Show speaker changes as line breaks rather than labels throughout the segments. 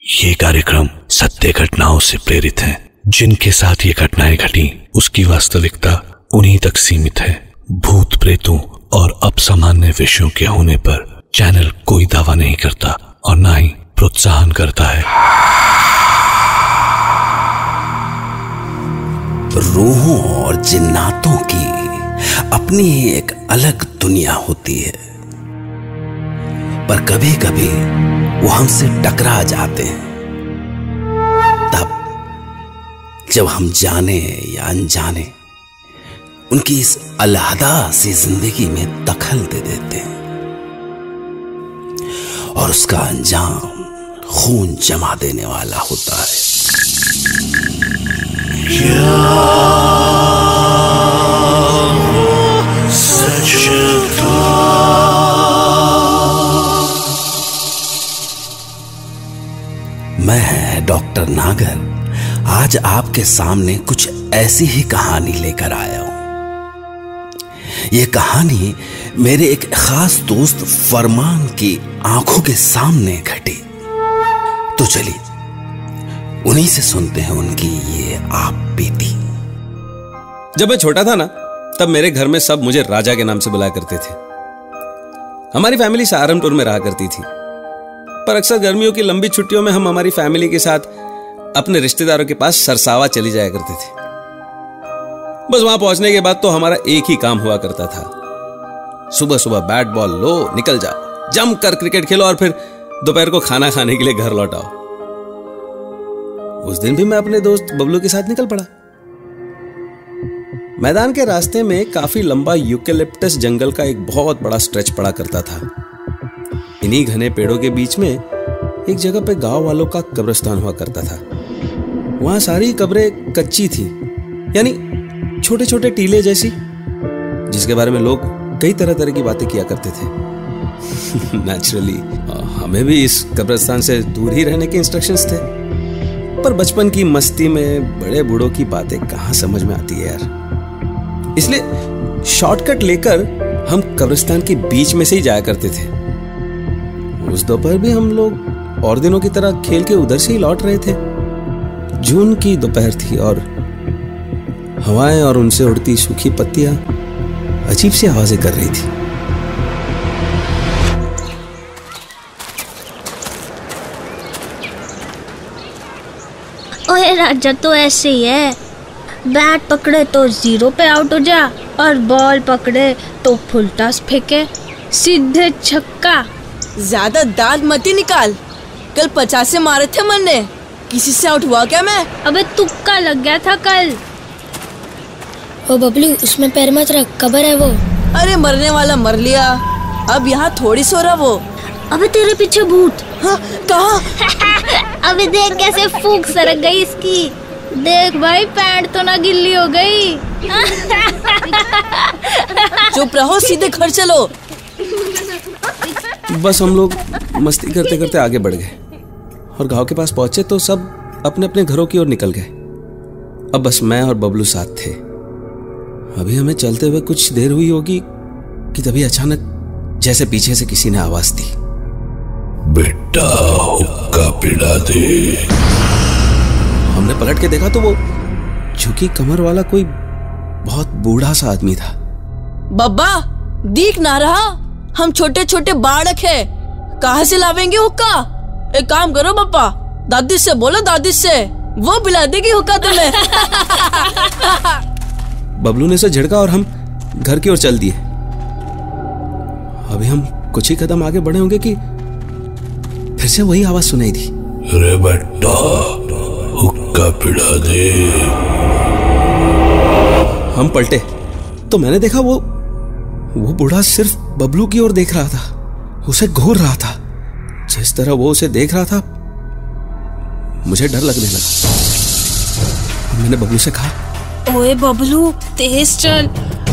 ये कार्यक्रम सत्य घटनाओं से प्रेरित है। जिनके साथ ये घटनाएं घटी उसकी वास्तविकता उन्हीं तक सीमित है। भूत प्रेतों और अपसामान्य विषयों के होने पर चैनल कोई दावा नहीं करता और ना ही प्रोत्साहन करता है।
रूहों और जिन्नातों की अपनी एक अलग दुनिया होती है, पर कभी कभी वो हमसे टकरा जाते हैं। तब जब हम जाने या अनजाने उनकी इस अलहदा सी जिंदगी में दखल दे देते हैं और उसका अंजाम खून जमा देने वाला होता है। मैं डॉक्टर नागर आज आपके सामने कुछ ऐसी ही कहानी लेकर आया हूं। यह कहानी मेरे एक खास दोस्त फरमान की आंखों के सामने घटी। तो चलिए उन्हीं से सुनते हैं उनकी ये आप बीती।
जब मैं छोटा था ना, तब मेरे घर में सब मुझे राजा के नाम से बुलाया करते थे। हमारी फैमिली सहारनपुर में रहा करती थी, पर अक्सर गर्मियों की लंबी छुट्टियों में हम हमारी फैमिली के साथ अपने रिश्तेदारों के पास सरसावा चली जाया करते थे। बस वहां पहुंचने के बाद तो हमारा एक ही काम हुआ करता था, सुबह सुबह बैट बॉल लो, निकल जाओ, जम कर क्रिकेट खेलो और फिर दोपहर को खाना खाने के लिए घर लौट आओ। उस दिन भी मैं अपने दोस्त बबलू के साथ निकल पड़ा। मैदान के रास्ते में काफी लंबा यूकेलिप्टस जंगल का एक बहुत बड़ा स्ट्रेच पड़ा करता था। इन्हीं घने पेड़ों के बीच में एक जगह पे गांव वालों का कब्रिस्तान हुआ करता था। वहां सारी कब्रें कच्ची थी, यानी छोटे छोटे टीले जैसी, जिसके बारे में लोग कई तरह तरह की बातें किया करते थे। नेचुरली हमें भी इस कब्रिस्तान से दूर ही रहने के इंस्ट्रक्शंस थे, पर बचपन की मस्ती में बड़े बूढ़ों की बातें कहां समझ में आती है यार। इसलिए शॉर्टकट लेकर हम कब्रिस्तान के बीच में से ही जाया करते थे। उस दोपहर भी हम लोग और दिनों की तरह खेल के उधर से ही लौट रहे थे। जून की दोपहर थी और हवाएं और उनसे उड़ती सूखी पत्तियां अजीब सी आवाजें कर रही थी।
ओए राजा तो ऐसे ही है, बैट पकड़े तो 0 पे आउट हो जा और बॉल पकड़े तो फुल टॉस फेंके, सीधे छक्का।
ज्यादा दांत मत ही निकाल, कल 50 मारे थे मैंने, किसी से आउट हुआ क्या मैं?
अबे तुक्का लग गया था कल।
ओ बबलू, उसमें पैर मत रख, कबर है वो।
अरे मरने वाला मर लिया, अब यहाँ थोड़ी सो रहा वो।
अबे तेरे पीछे भूत।
हाँ, कहाँ?
अबे देख कैसे फूंक सरक गई इसकी। देख भाई, पैंट तो ना गिल्ली हो गई।
चुप रहो, सीधे घर चलो।
बस हम लोग मस्ती करते करते आगे बढ़ गए और गांव के पास पहुंचे तो सब अपने अपने घरों की ओर निकल गए। अब बस मैं और बबलू साथ थे। अभी हमें चलते हुए कुछ देर हुई होगी कि तभी अचानक जैसे पीछे से किसी ने आवाज दी,
बेटा हुक्का पिला दे।
हमने पलट के देखा तो वो झुकी कमर वाला कोई बहुत बूढ़ा सा आदमी था।
बब्बा दिख ना रहा, हम छोटे छोटे बाड़क है, कहाँ से लावेंगे हुक्का? एक काम करो बप्पा, दादी से बोलो, दादी से, वो पिला देगी हुक्का तुम्हें।
बबलू ने उसे झिड़का और हम घर की ओर चल दिए। अभी हम कुछ ही कदम आगे बढ़े होंगे कि फिर से वही आवाज सुनाई दी,
अरे बेटा हुक्का पिला दे।
हम पलटे तो मैंने देखा वो बूढ़ा सिर्फ बबलू की ओर देख रहा था, उसे घूर रहा था। जिस तरह वो उसे देख रहा था मुझे डर लगने लगा। मैंने बबलू से कहा,
ओए बबलू तेज चल,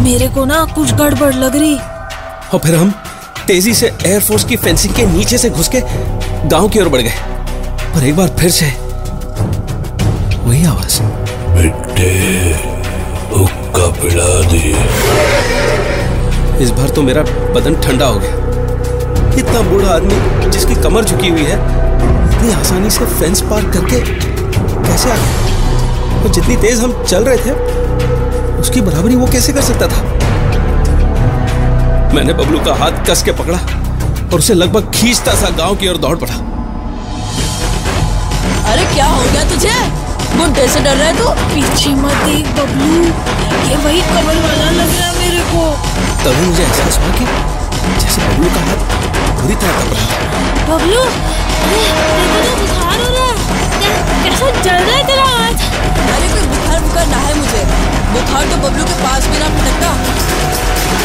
मेरे को ना कुछ गड़बड़ लग रही।
और फिर हम तेजी से एयरफोर्स की फेंसिंग के नीचे से घुस के गांव की ओर बढ़ गए। पर एक बार फिर से वही आवाज,
बेटे हुक्का पिला दे।
इस बार तो मेरा बदन ठंडा हो गया। इतना बूढ़ा आदमी जिसकी कमर झुकी हुई है इतनी आसानी से फेंस पार करके कैसे आ गया? और जितनी तेज हम चल रहे थे उसकी बराबरी वो कैसे कर सकता था? मैंने बबलू का हाथ कस के पकड़ा और उसे लगभग खींचता सा गांव की ओर दौड़ पड़ा।
अरे क्या हो गया तुझे? बुड्ढे से डर रहा है तू?
पीछे मत देख बबलू, ये वही कमल वाला लग रहा है मेरे को।
तभी मुझे एहसास हुआ कि जैसे बबलू का हाथ बुरी तरह दब रहा था।
बबलू, अरे देखो तो बुखार हो रहा है। कैसा जल रहा है तेरा हाथ?
अरे कोई बुखार ना है मुझे। बुखार तो बबलू के पास भी ना फटकता।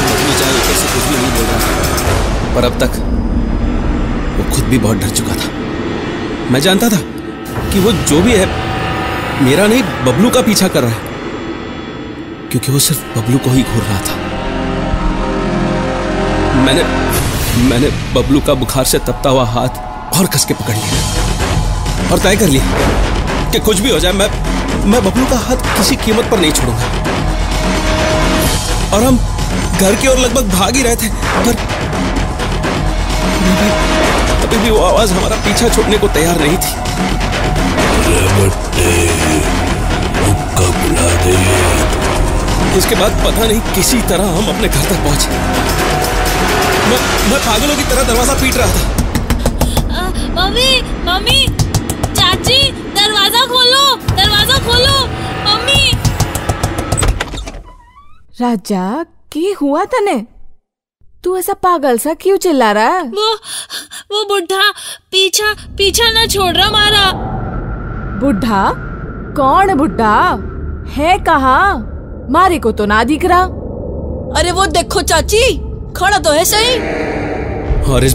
बबलू चाहे ऊपर से कुछ भी नहीं बोल रहा, पर अब तक वो खुद भी बहुत डर चुका था। मैं जानता था कि वो जो भी है मेरा नहीं बबलू का पीछा कर रहा है, क्योंकि वो सिर्फ बबलू को ही घूर रहा था। मैंने बबलू का बुखार से तपता हुआ हाथ और कस के पकड़ लिया और तय कर लिया कि कुछ भी हो जाए मैं बबलू का हाथ किसी कीमत पर नहीं छोड़ूंगा। और हम घर की ओर लगभग भाग ही रहे थे, पर अभी भी वो आवाज हमारा पीछा छोड़ने को तैयार नहीं थी। बुला दे। उसके बाद पता नहीं किसी तरह हम अपने घर तक पहुंचे। मैं पागलों की तरह दरवाजा पीट रहा था।
मम्मी, चाची, दरवाजा खोलो, मम्मी।
राजा, की हुआ तने? तू ऐसा पागल सा क्यों चिल्ला रहा है?
वो बुढ़ा पीछा ना छोड़ रहा हमारा।
बुढ़ा? कौन बुढ़ा है? कहाँ? मारे को तो ना दिख रहा।
अरे वो देखो चाची, खड़ा तो है सही।
और इस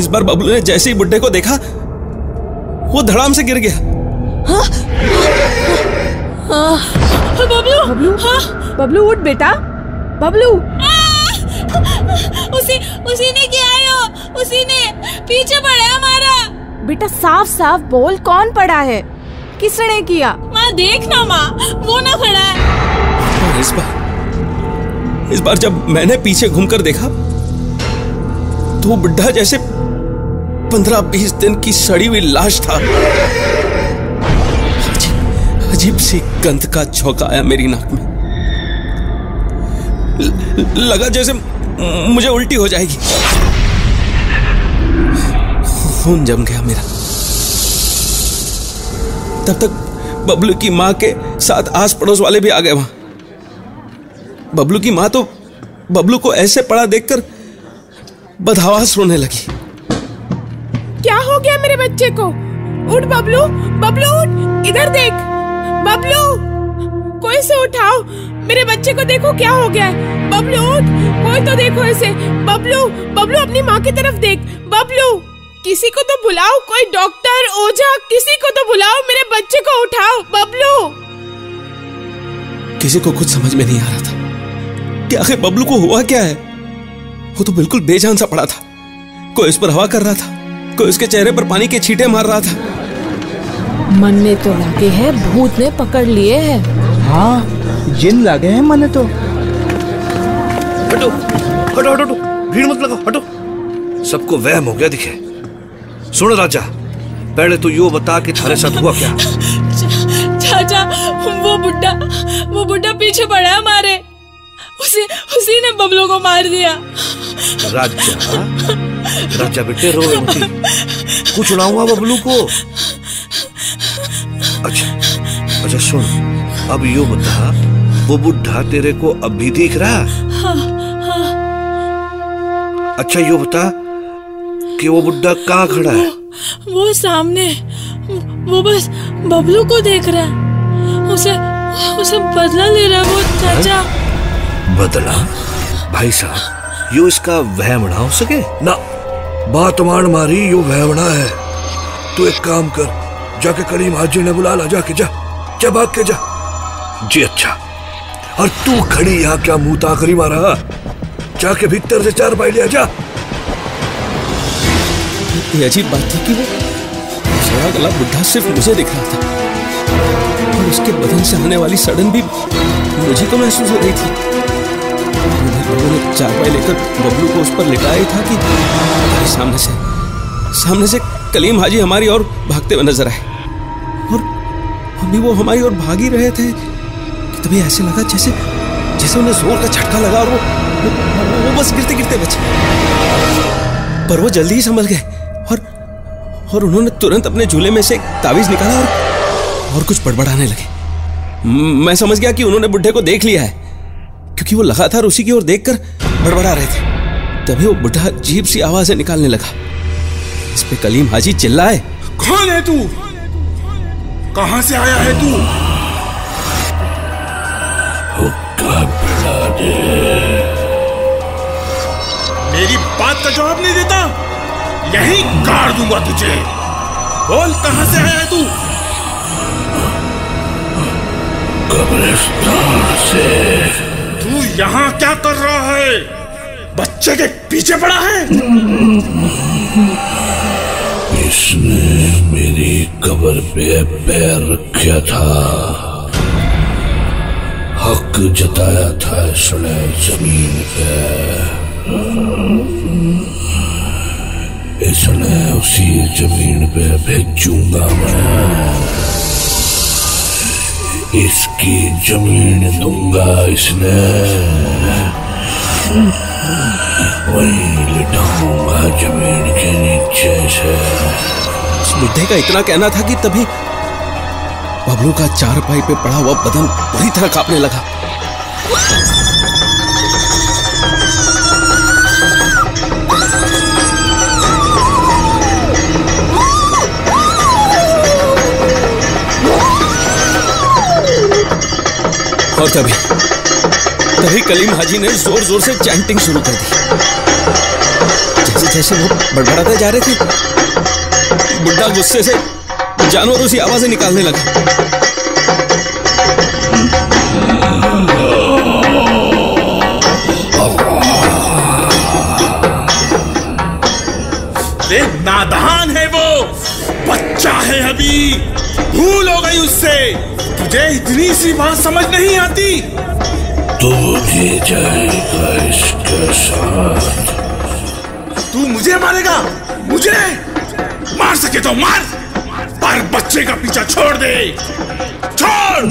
बार बबलू ने जैसे ही बुड्ढे को देखा वो धड़ाम से गिर गया।
बबलू उठ बेटा, बबलू।
उसी ने किया है, उसी ने पीछे पड़ा है हमारा।
बेटा साफ साफ बोल, कौन पड़ा है? किसने किया?
माँ देखना, माँ वो ना खड़ा है।
और इस बार जब मैंने पीछे घूमकर देखा तो वो बुड्ढा जैसे 15-20 दिन की सड़ी हुई लाश था। अजीब सी गंध का झोंका आया मेरी नाक में। लगा जैसे मुझे उल्टी हो जाएगी। खून जम गया मेरा। तब तक बबलू की माँ के साथ आस पड़ोस वाले भी आ गए वहां। बबलू की माँ तो बबलू को ऐसे पड़ा देखकर बदहवास रोने लगी।
क्या हो गया मेरे बच्चे को? उठ बबलू, बबलू उठ, इधर देख। बबलू, कोई से उठाओ, मेरे बच्चे को देखो क्या हो गया है। बबलू उठ, कोई तो देखो इसे। बबलू, बबलू अपनी माँ की तरफ देख। बबलू, किसी को तो बुलाओ, कोई डॉक्टर, ओझा, किसी को तो बुलाओ, मेरे बच्चे को उठाओ। बबलू।
किसी को कुछ समझ में नहीं आ रहा था कि आखिर बबलू को हुआ क्या है। वो तो बिल्कुल बेजान सा पड़ा था। कोई उस पर हवा कर रहा था, कोई उसके चेहरे पर पानी के छींटे मार रहा था।
मन ने तो लागे है भूत ने पकड़ लिए है।
हाँ, जिन लागे हैं मन तो।
हटो हटो हटो, भीड़ मत लगाओ, हटो। सबको वहम हो गया दिखे। सुन राजा, पहले तो यो बता कि थारे साथ हुआ क्या?
चाचा, वो बुड्ढा पीछे पड़ा है हमारे। उसी ने बबलू को मार दिया।
राजा बेटे रो मत, कुछ ना हुआ बबलू को। अच्छा सुन, अब यो बता, वो बुड्ढा तेरे को अब भी दिख रहा?
हाँ।
अच्छा यो बता कि वो बुड्ढा कहाँ खड़ा है?
वो सामने, वो बस बबलू को देख रहा है। उसे बदला ले रहा है वो चाचा।
बदला? भाई साहब, यो इसका वहम ना हो सके ना। बात मान मारी, यो वहमना है। तू एक काम कर, जाके करीम हाजी ने बुला ला, जाके जा भाग के जा। जी अच्छा। और तू खड़ी यहाँ क्या मुंह ताकरी मारा? जाके भीतर से 4 पाई लिया जा।
ये अजीब बात थी कि वो सड़ा गला बुढ़ा सिर्फ मुझे दिख रहा था और उसके बदन से आने वाली सड़न भी मुझे को महसूस हो रही थी। उन्होंने 4 पाई लेकर बबलू को उस पर लिटाया था कि सामने से सामने से कलीम हाजी हमारी ओर भागते हुए नजर आए और अभी वो हमारी ओर भाग ही रहे थे कि तभी ऐसे लगा जैसे जैसे उन्हें जोर का झटका लगा और वो बस गिरते गिरते बचे। पर वो जल्दी ही संभल गए और उन्होंने तुरंत अपने झूले में से एक तावीज निकाला और कुछ बड़बड़ाने लगे। मैं समझ गया कि उन्होंने बुढ़े को देख लिया है, क्योंकि वो लगातार उसी की ओर देखकर बड़बड़ा रहे थे। तभी वो बुढ़ा अजीब सी आवाजें निकालने लगा। इस पे कलीम हाजी चिल्लाए,
कौन है तू? कहां से आया है तू? मेरी बात का जवाब नहीं देता, यहीं गाड़ दूंगा तुझे। बोल, कहां से आया है तू?
कब्रिस्तान से।
तू यहाँ क्या कर रहा है? बच्चे के पीछे पड़ा है?
इसने मेरी कब्र पे पैर रखा था, हक जताया था इसने जमीन पे। इसने उसी जमीन पे भेजूंगा मैं, इसकी जमीन दूंगा इसने, वहीं लिटाऊंगा जमीन के नीचे से।
उस बुढ़े का इतना कहना था कि तभी बबलू का चारपाई पे पड़ा हुआ बदन बुरी तरह कांपने लगा। और तभी कलीम हाजी ने जोर जोर से चैंटिंग शुरू कर दी। जैसे जैसे वो बड़बड़ाते जा रहे थे, बुढ़ा गुस्से से जानवरों सी आवाजें निकालने लगा।
नादान है वो, बच्चा है अभी, भूल हो गई उससे। तुझे इतनी सी बात समझ नहीं आती?
तू भी जाएगा इसके साथ।
तू मुझे मारेगा? मुझे मार सके तो मार, पर बच्चे का पीछा छोड़ दे, छोड़।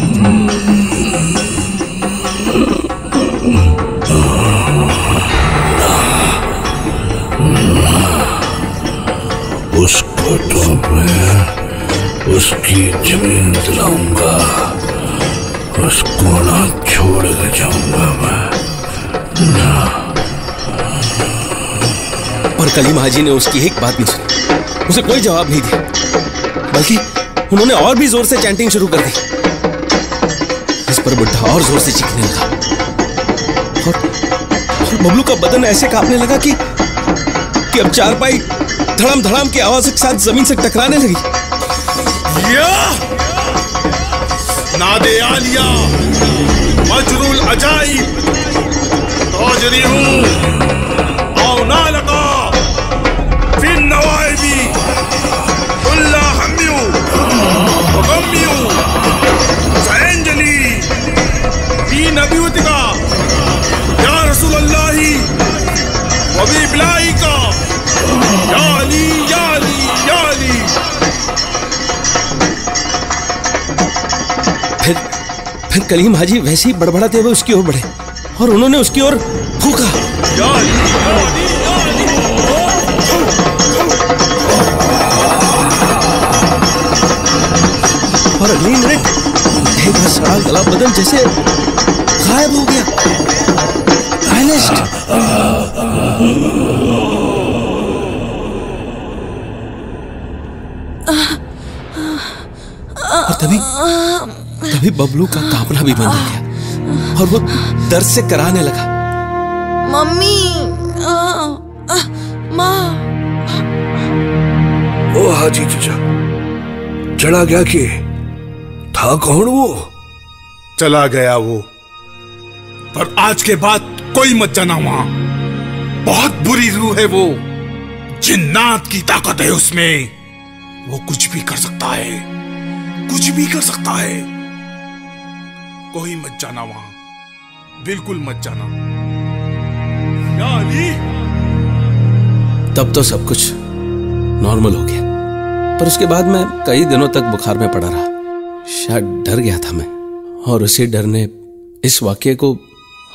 उसको तो मैं उसकी जमीन दिलाऊंगा, उसको ना छोड़ कर जाऊंगा मैं ना।
पर कलीम हाजी ने उसकी एक बात नहीं सुनी, उसे कोई जवाब नहीं दिया, बल्कि उन्होंने और भी जोर से चैंटिंग शुरू कर दी। इस पर बुढ़ा और जोर से चीखने लगा और बबलू का बदन ऐसे कांपने लगा कि अब चारपाई धड़ाम धड़ाम की आवाज के साथ जमीन से टकराने लगी।
नादे आलिया मजरूल अजाइब तोजरी हूँ आओ ना लगा फिर नवाइबी उल्ला हम्यू गम्यू सैंजली बी नबीवतिका या रसूल अल्लाही वबी बिलाई का याली याली याली।
फिर कलीम हाजी वैसे ही बड़बड़ाते हुए उसकी ओर बढ़े और उन्होंने उसकी ओर फूंका। और अगली मिनट बुढ़े का सड़ा गला बदन जैसे गायब हो गया। और तभी बबलू का कांपना भी बंद हो गया और वो दर्द से कराने लगा।
मम्मी, माँ।
ओ हाजी चचा, चला गया कि था कौन वो?
चला गया वो, पर आज के बाद कोई मत जाना वहां। बहुत बुरी रूह है वो, जिन्नात की ताकत है उसमें, वो कुछ भी कर सकता है, कुछ भी कर सकता है। कोई मत जाना वहां, बिल्कुल मत जाना। या अली।
तब तो सब कुछ नॉर्मल हो गया, पर उसके बाद मैं कई दिनों तक बुखार में पड़ा रहा। शायद डर गया था मैं, और उसी डर ने इस वाक्य को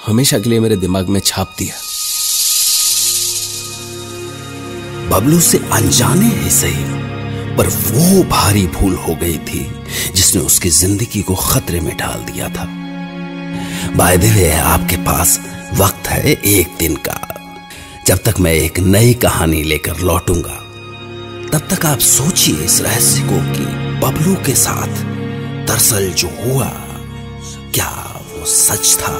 हमेशा के लिए मेरे दिमाग में छाप दिया।
बबलू से अनजाने ही सही, पर वो भारी भूल हो गई थी जिसने उसकी जिंदगी को खतरे में डाल दिया था। बाय द वे, आपके पास वक्त है एक दिन का। जब तक मैं एक नई कहानी लेकर लौटूंगा, तब तक आप सोचिए इस रहस्य को कि बबलू के साथ दरअसल जो हुआ, क्या वो सच था?